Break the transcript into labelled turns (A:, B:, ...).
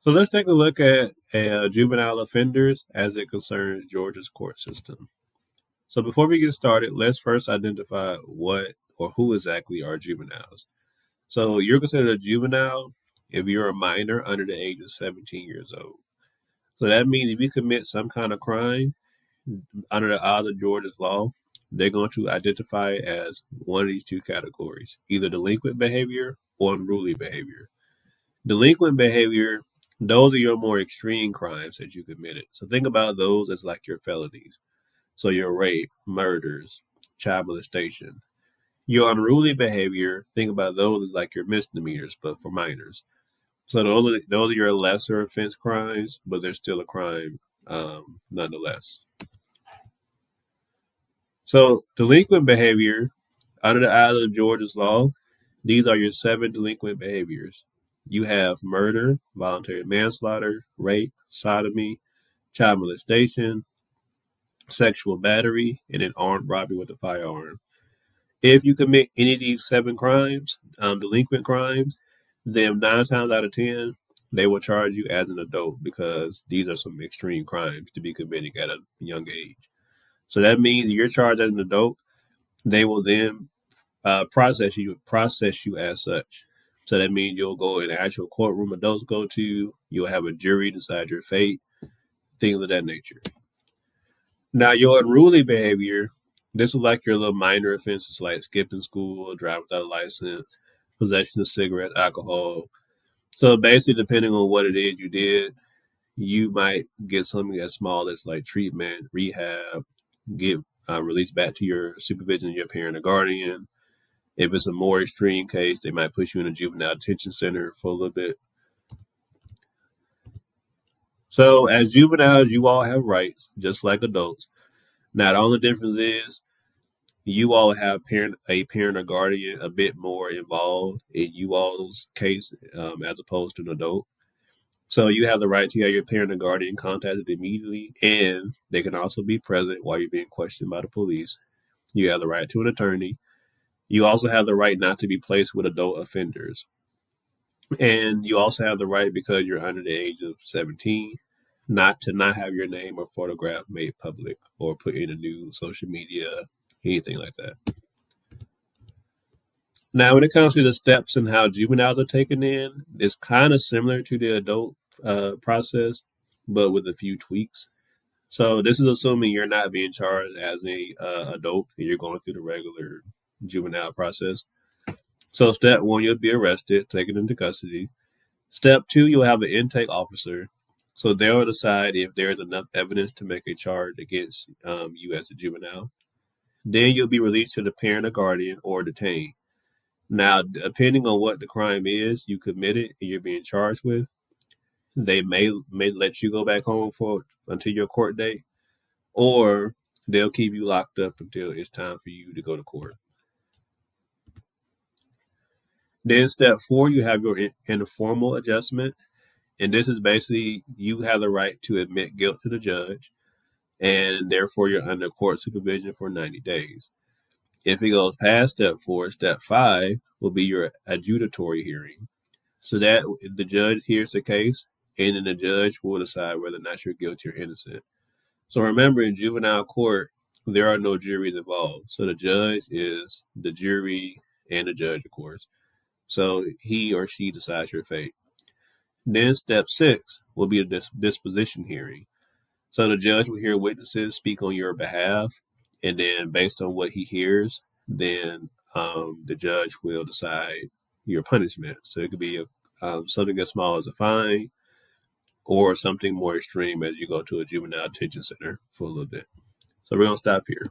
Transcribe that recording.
A: So let's take a look at juvenile offenders as it concerns Georgia's court system. So before we get started, let's first identify what or who exactly are juveniles. So you're considered a juvenile if you're a minor under the age of 17 years old. So that means if you commit some kind of crime under the odds of Georgia's law, they're going to identify it as one of these two categories, either delinquent behavior or unruly behavior. Delinquent behavior, those are your more extreme crimes that you committed. So think about those as like your felonies. So your rape, murders, child molestation. Your unruly behavior, think about those as like your misdemeanors, but for minors. So those are your lesser offense crimes, but they're still a crime nonetheless. So delinquent behavior, under the eyes of Georgia's law, these are your seven delinquent behaviors. You have murder, voluntary manslaughter, rape, sodomy, child molestation, sexual battery, and an armed robbery with a firearm. If you commit any of these seven crimes, delinquent crimes, then 9 times out of 10, they will charge you as an adult because these are some extreme crimes to be committing at a young age. So that means you're charged as an adult. They will then process you as such. So that means you'll go in the actual courtroom adults go to. You'll have a jury decide your fate, things of that nature. Now, your unruly behavior, this is like your little minor offenses like skipping school, driving without a license, possession of cigarettes, alcohol. So basically, depending on what it is you did, you might get something as small as like treatment, rehab, get released back to your supervision, your parent or guardian. If it's a more extreme case, they might put you in a juvenile detention center for a little bit. So, as juveniles, you all have rights, just like adults. Now, the only difference is you all have a parent or guardian a bit more involved in you all's case as opposed to an adult. So, you have the right to have your parent or guardian contacted immediately, and they can also be present while you're being questioned by the police. You have the right to an attorney. You also have the right not to be placed with adult offenders. And you also have the right, because you're under the age of 17, not have your name or photograph made public or put in the news, social media, anything like that. Now, when it comes to the steps and how juveniles are taken in, it's kind of similar to the adult process, but with a few tweaks. So this is assuming you're not being charged as a adult and you're going through the regular juvenile process. So step one, you'll be arrested, taken into custody. Step two, you'll have an intake officer. So they'll decide if there's enough evidence to make a charge against you as a juvenile. Then you'll be released to the parent or guardian or detained. Now, depending on what the crime is you committed and you're being charged with, they may let you go back home for until your court date, or they'll keep you locked up until it's time for you to go to court. Then step four, you have your informal adjustment. And this is basically you have the right to admit guilt to the judge, and therefore you're under court supervision for 90 days. If it goes past step four, step five will be your adjudicatory hearing. So that the judge hears the case, and then the judge will decide whether or not you're guilty or innocent. So remember, in juvenile court, there are no juries involved. So the judge is the jury and the judge, of course. So he or she decides your fate. Then step six will be a disposition hearing. So the judge will hear witnesses speak on your behalf, and then based on what he hears, then the judge will decide your punishment. So it could be something as small as a fine, or something more extreme as you go to a juvenile detention center for a little bit. So we're gonna stop here.